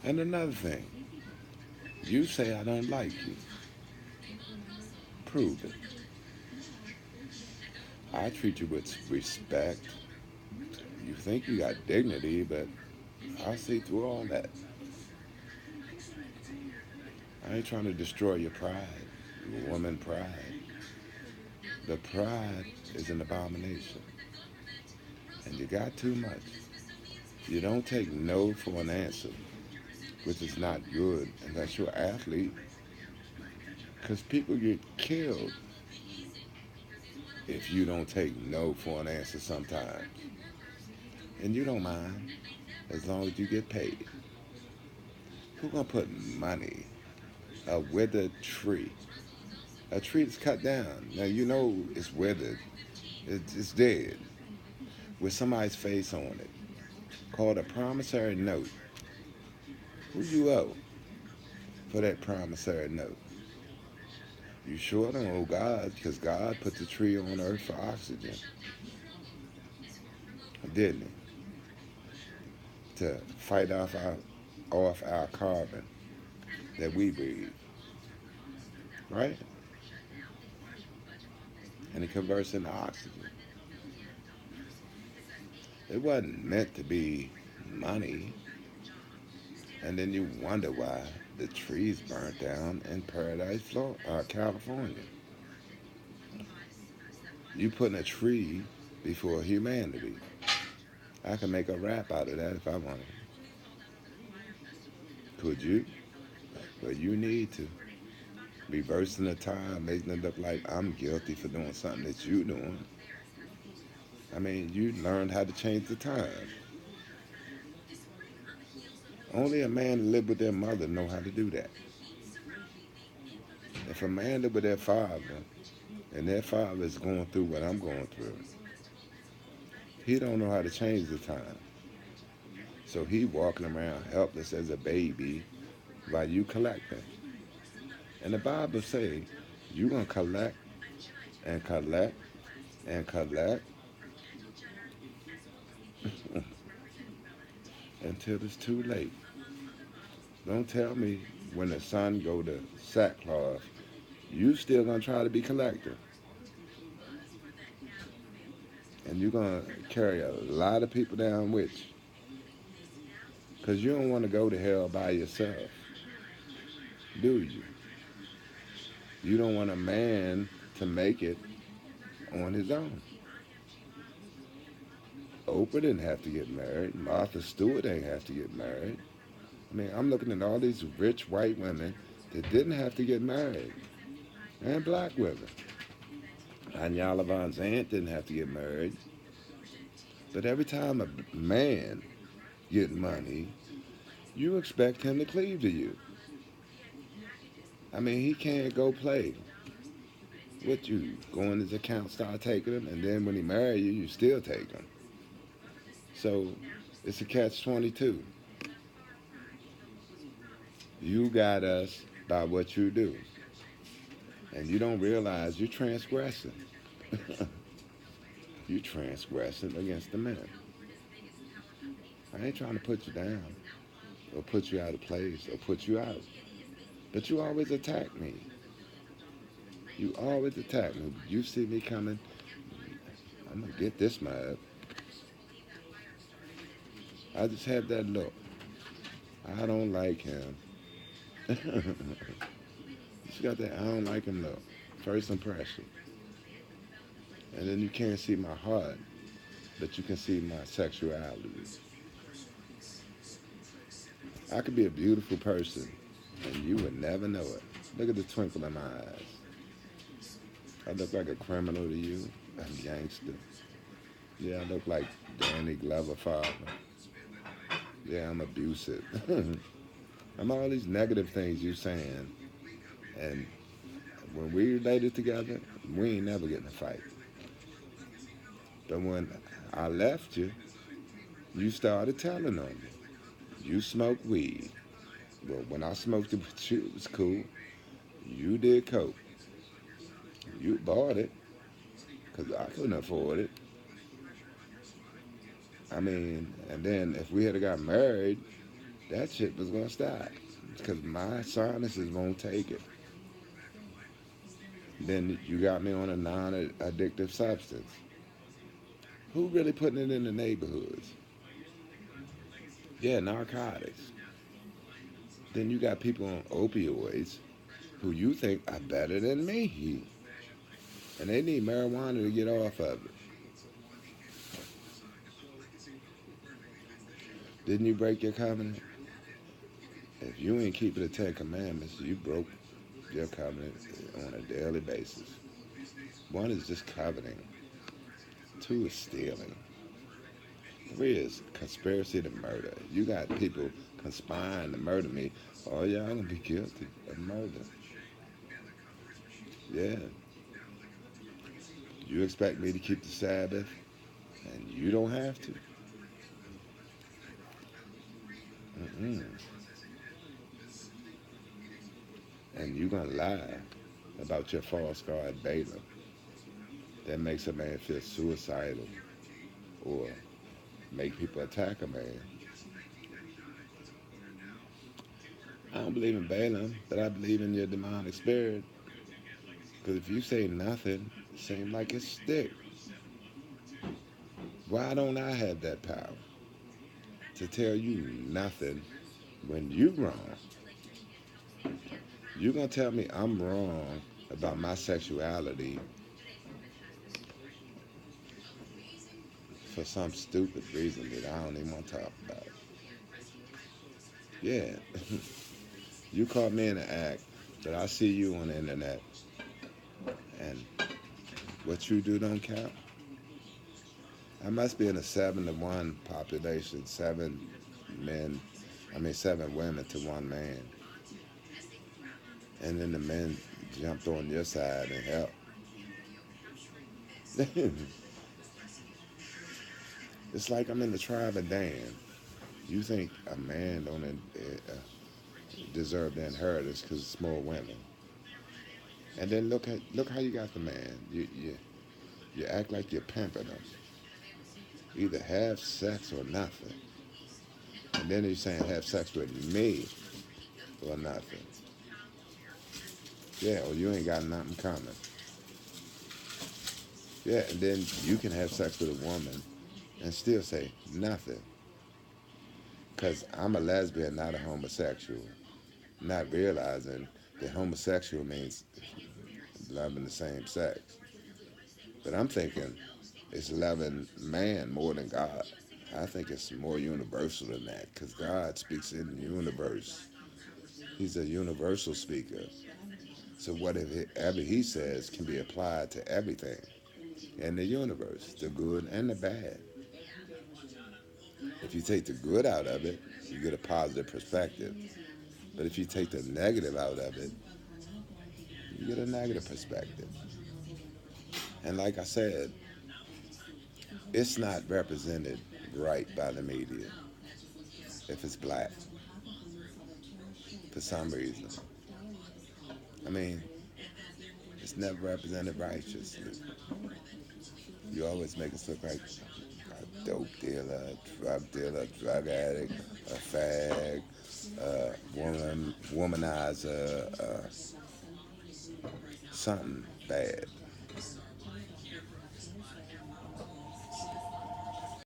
And another thing, you say I don't like you. Prove it. I treat you with respect. You think you got dignity, but I see through all that. I ain't trying to destroy your pride, your woman pride. The pride is an abomination, and you got too much. You don't take no for an answer, which is not good unless you're an athlete, because people get killed if you don't take no for an answer sometimes. And you don't mind as long as you get paid. Who gonna put money? A withered tree. A tree that's cut down. Now you know it's withered. It's dead. With somebody's face on it. Called a promissory note. Who you owe for that promissory note? You sure don't owe God, because God put the tree on earth for oxygen, didn't he? To fight off our carbon that we breathe, right? And it converts into oxygen. It wasn't meant to be money. And then you wonder why the trees burnt down in Paradise, California. You putting a tree before humanity. I can make a rap out of that if I wanted. Could you? But you need to. Reversing the time, making it look like I'm guilty for doing something that you doing. I mean, you learned how to change the time. Only a man that lived with their mother know how to do that. If a man lived with their father, and their father is going through what I'm going through, he don't know how to change the time. So he walking around helpless as a baby while you collecting. And the Bible say, you gonna collect and collect and collect until it's too late. Don't tell me when the sun go to sackcloth, you still gonna try to be collector. And you're gonna carry a lot of people down with you. Because you don't want to go to hell by yourself, do you? You don't want a man to make it on his own. Oprah didn't have to get married. Martha Stewart ain't have to get married. I mean, I'm looking at all these rich white women that didn't have to get married, and black women. Anyala Von Zant didn't have to get married. But every time a man get money, you expect him to cleave to you. I mean, he can't go play with you. Go in his account, start taking him, and then when he marry you, you still take him. So it's a catch-22. You got us by what you do. And you don't realize you're transgressing. You're transgressing against the man. I ain't trying to put you down or put you out of place or put you out. But you always attack me. You always attack me. You see me coming, I'm going to get this mad. I just have that look. I don't like him. You got that I don't like him look. First impression. And then you can't see my heart, but you can see my sexuality. I could be a beautiful person, and you would never know it. Look at the twinkle in my eyes. I look like a criminal to you, a gangster. Yeah, I look like Danny Glover father. Yeah, I'm abusive. I'm all these negative things you saying, and when we related together, we ain't never getting a fight. But when I left you, you started telling on me. You smoke weed. Well, when I smoked it with you, it was cool. You did coke. You bought it because I couldn't afford it. I mean, and then if we had got married, that shit was gonna stop because my sinuses won't take it. Then you got me on a non-addictive substance. Who really putting it in the neighborhoods? Yeah, narcotics. Then you got people on opioids who you think are better than me, and they need marijuana to get off of it. Didn't you break your covenant? If you ain't keeping the Ten Commandments, you broke your covenant on a daily basis. One is just coveting. Two is stealing. Three is conspiracy to murder. You got people conspiring to murder me. Oh, y'all gonna be guilty of murder. Yeah. You expect me to keep the Sabbath, and you don't have to. Mm-mm. And you gonna lie about your false god Balaam. That makes a man feel suicidal or make people attack a man. I don't believe in Balaam, but I believe in your demonic spirit. Because if you say nothing, it seems like it's stick. Why don't I have that power to tell you nothing when you wrong? You gonna tell me I'm wrong about my sexuality for some stupid reason that I don't even want to talk about. Yeah, you caught me in the act, but I see you on the internet, and what you do don't count. I must be in a 7-to-1 population, men, seven women to one man, and then the men jumped on your side and helped. It's like I'm in the tribe of Dan. You think a man don't deserve the inheritance because it's more women, and then look how you got the man. You act like you're pimping him. Either have sex or nothing, and then you're saying have sex with me or nothing. Yeah, or you ain't got nothing coming. Yeah, and then you can have sex with a woman and still say nothing. Because I'm a lesbian, not a homosexual. Not realizing that homosexual means loving the same sex. But I'm thinking it's loving man more than God. I think it's more universal than that because God speaks in the universe. He's a universal speaker. So whatever he says can be applied to everything in the universe, the good and the bad. If you take the good out of it, you get a positive perspective. But if you take the negative out of it, you get a negative perspective. And like I said, it's not represented right by the media if it's black for some reason. I mean, it's never represented righteously. You always make us look like a dope dealer, drug addict, a fag, womanizer, something bad.